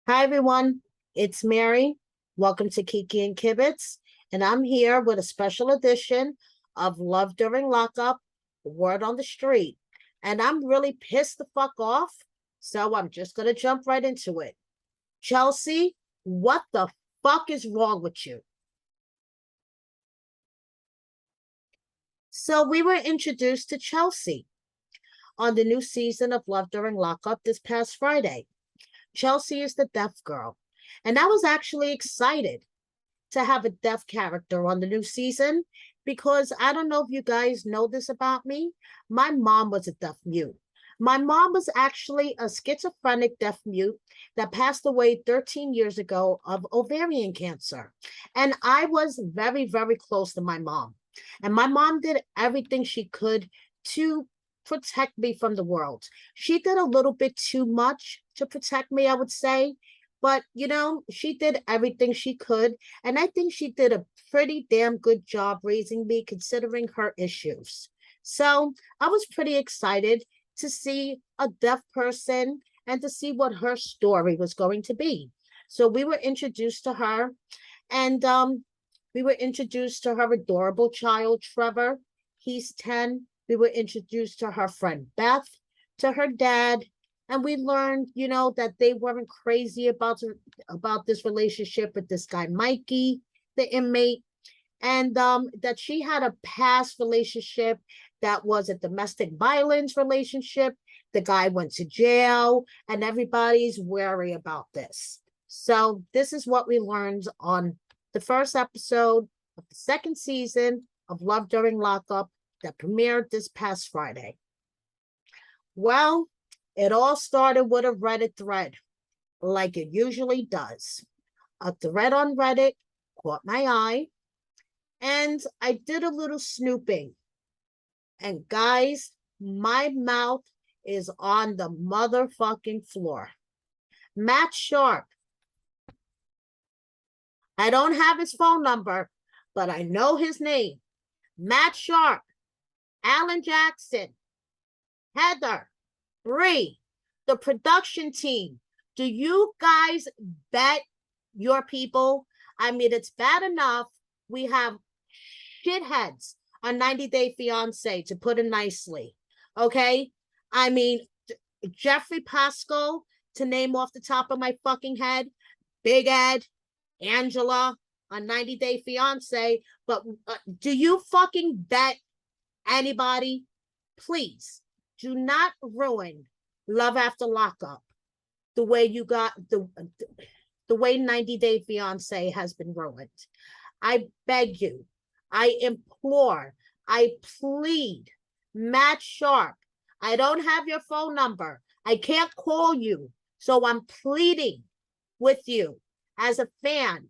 Hi, everyone. It's Mary. Welcome to Kiki and Kibitz. And I'm here with a special edition of Love During Lockup, Word on the Street. And I'm really pissed the fuck off. So I'm just going to jump right into it. Chelsea, what the fuck is wrong with you? So we were introduced to Chelsea on the new season of Love During Lockup this past Friday. Chelsea is the deaf girl. And I was actually excited to have a deaf character on the new season because I don't know if you guys know this about me. My mom was a deaf mute. My mom was actually a schizophrenic deaf mute that passed away 13 years ago of ovarian cancer. And I was very, very close to my mom. And my mom did everything she could to protect me from the world. She did a little bit too much to protect me, I would say. But, she did everything she could. And I think she did a pretty damn good job raising me considering her issues. So I was pretty excited to see a deaf person and to see what her story was going to be. So we were introduced to her, and we were introduced to her adorable child, Trevor. He's 10. We were introduced to her friend, Beth, to her dad, and we learned, that they weren't crazy about this relationship with this guy, Mikey, the inmate, and that she had a past relationship that was a domestic violence relationship. The guy went to jail, and everybody's wary about this. So this is what we learned on the first episode of the second season of Love During Lockup that premiered this past Friday. Well, it all started with a Reddit thread, like it usually does. A thread on Reddit caught my eye, and I did a little snooping. And guys, my mouth is on the motherfucking floor. Matt Sharp. I don't have his phone number, but I know his name. Matt Sharp, Alan Jackson, Heather, Bree, the production team. Do you guys bet your people? I mean, it's bad enough we have shitheads on 90 Day Fiance, to put it nicely. Okay? I mean, Jeffrey Pascal, to name off the top of my fucking head, Big Ed, Angela on 90 Day Fiance. But do you fucking bet anybody? Please do not ruin Love After Lockup the way you got the way 90 Day Fiance has been ruined. I beg you, I implore, I plead, Matt Sharp. I don't have your phone number. I can't call you. So I'm pleading with you as a fan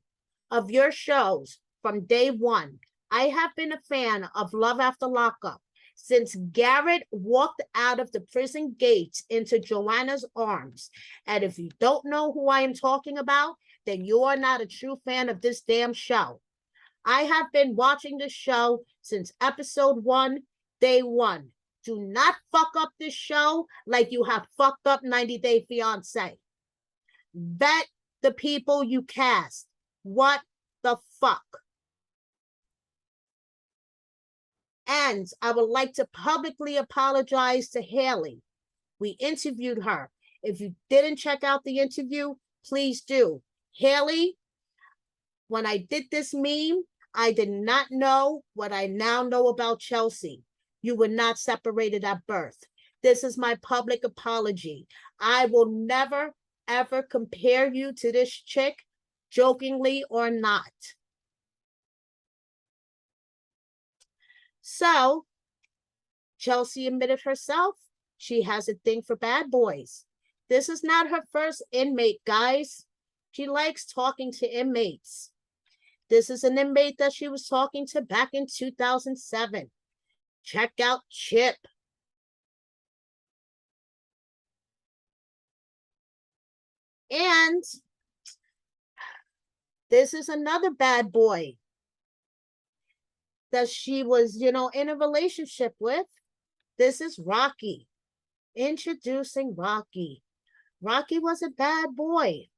of your shows from day one. I have been a fan of Love After Lockup since Garrett walked out of the prison gates into Joanna's arms. And if you don't know who I am talking about, then you are not a true fan of this damn show. I have been watching this show since episode 1, day 1. Do not fuck up this show like you have fucked up 90 Day Fiance. Vet the people you cast. What the fuck? And I would like to publicly apologize to Haley. We interviewed her. If you didn't check out the interview, please do. Haley, when I did this meme, I did not know what I now know about Chelsea. You were not separated at birth. This is my public apology. I will never, ever compare you to this chick, jokingly or not. So, Chelsea admitted herself she has a thing for bad boys. This is not her first inmate, guys. She likes talking to inmates. This is an inmate that she was talking to back in 2007. Check out Chip. And this is another bad boy that she was, in a relationship with. This is Rocky. Introducing Rocky. Rocky was a bad boy.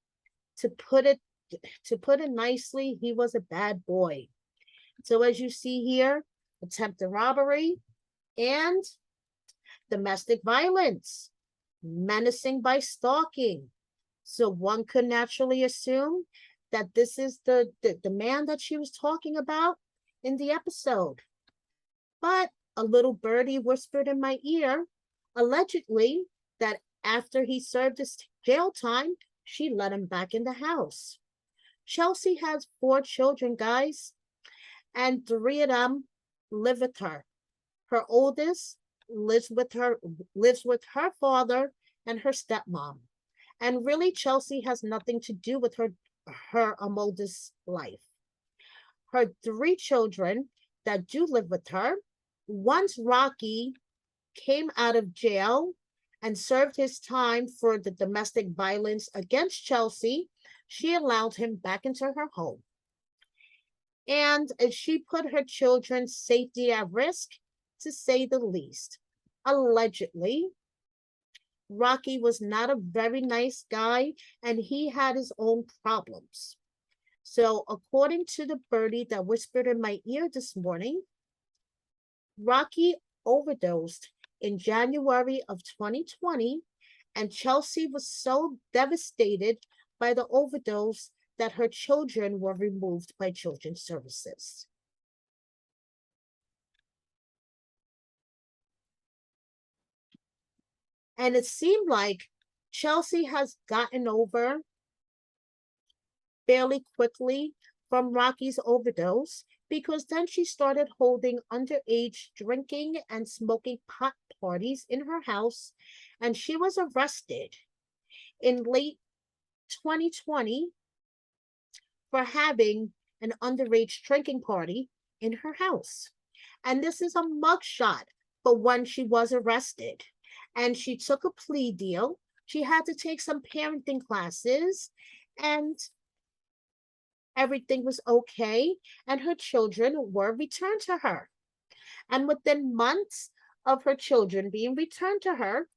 To put it nicely, he was a bad boy. So as you see here, attempted robbery and domestic violence, menacing by stalking. So one could naturally assume that this is the man that she was talking about in the episode. But a little birdie whispered in my ear, allegedly, that after he served his jail time, she let him back in the house. Chelsea has 4 children, guys, and 3 of them live with her. Her oldest lives with her father and her stepmom. And really, Chelsea has nothing to do with her oldest life. Her 3 children that do live with her, once Rocky came out of jail and served his time for the domestic violence against Chelsea, she allowed him back into her home. And she put her children's safety at risk, to say the least. Allegedly, Rocky was not a very nice guy and he had his own problems. So, according to the birdie that whispered in my ear this morning, Rocky overdosed in January of 2020, and Chelsea was so devastated by the overdose that her children were removed by Children's Services. And it seemed like Chelsea has gotten over fairly quickly from Rocky's overdose, because then she started holding underage drinking and smoking pot parties in her house, and she was arrested in late 2020 for having an underage drinking party in her house. And this is a mugshot for when she was arrested. And she took a plea deal. She had to take some parenting classes, and everything was okay. And her children were returned to her. And within months of her children being returned to her,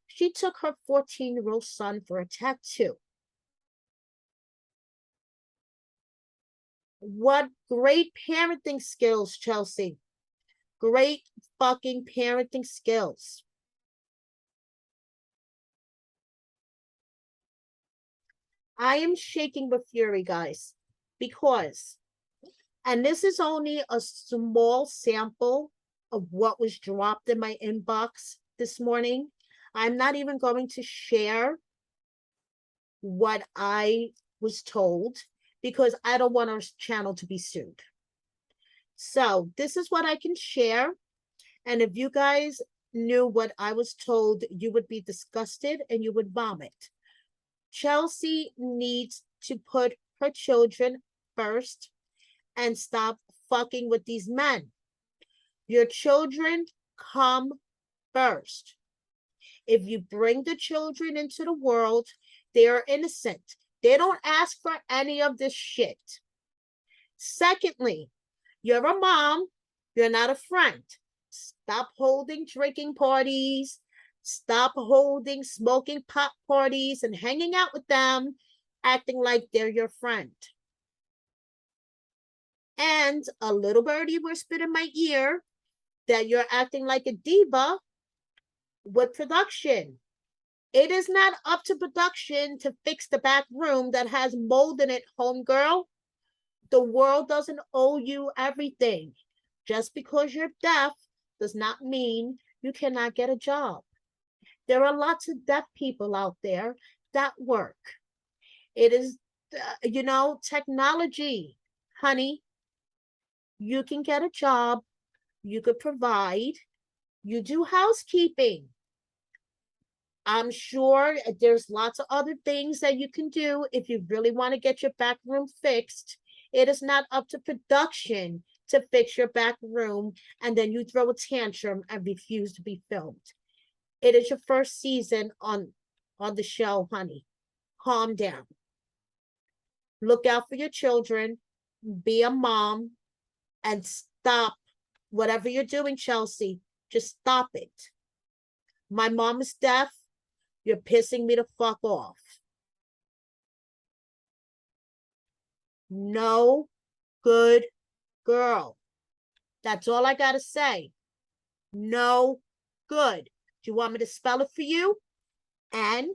she took her 14-year-old son for a tattoo. What great parenting skills, Chelsea. Great fucking parenting skills. I am shaking with fury, guys, because, and this is only a small sample of what was dropped in my inbox this morning. I'm not even going to share what I was told because I don't want our channel to be sued. So this is what I can share. And if you guys knew what I was told, you would be disgusted and you would vomit. Chelsea needs to put her children first and stop fucking with these men. Your children come first. If you bring the children into the world, they are innocent. They don't ask for any of this shit. Secondly, you're a mom, you're not a friend. Stop holding drinking parties. Stop holding smoking pot parties and hanging out with them, acting like they're your friend. And a little birdie whispered in my ear that you're acting like a diva with production. It is not up to production to fix the back room that has mold in it, homegirl. The world doesn't owe you everything. Just because you're deaf does not mean you cannot get a job. There are lots of deaf people out there that work. It is, technology, honey. You can get a job. You could provide. You do housekeeping. I'm sure there's lots of other things that you can do if you really want to get your back room fixed. It is not up to production to fix your back room and then you throw a tantrum and refuse to be filmed. It is your first season on the show, honey. Calm down. Look out for your children. Be a mom and stop whatever you're doing, Chelsea. Just stop it. My mom is deaf. You're pissing me the fuck off. No good girl. That's all I got to say. No good. Do you want me to spell it for you? N-O-G-O-O-D.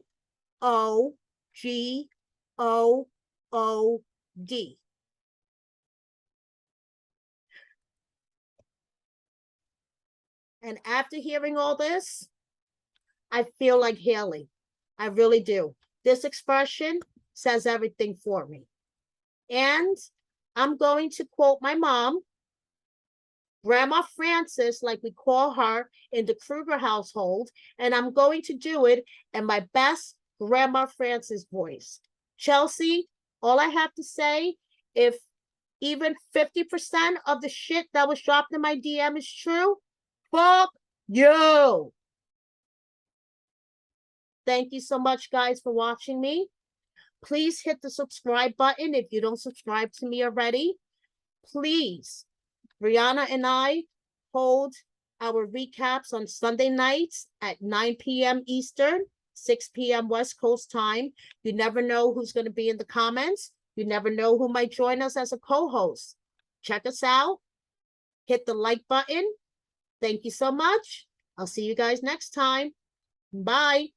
And after hearing all this, I feel like Haley. I really do. This expression says everything for me. And I'm going to quote my mom, Grandma Frances, like we call her in the Kruger household, and I'm going to do it in my best Grandma Frances voice. Chelsea, all I have to say, if even 50% of the shit that was dropped in my DM is true, fuck you. Thank you so much, guys, for watching me. Please hit the subscribe button if you don't subscribe to me already. Please, Brianna and I hold our recaps on Sunday nights at 9 p.m. Eastern, 6 p.m. West Coast time. You never know who's going to be in the comments. You never know who might join us as a co-host. Check us out. Hit the like button. Thank you so much. I'll see you guys next time. Bye.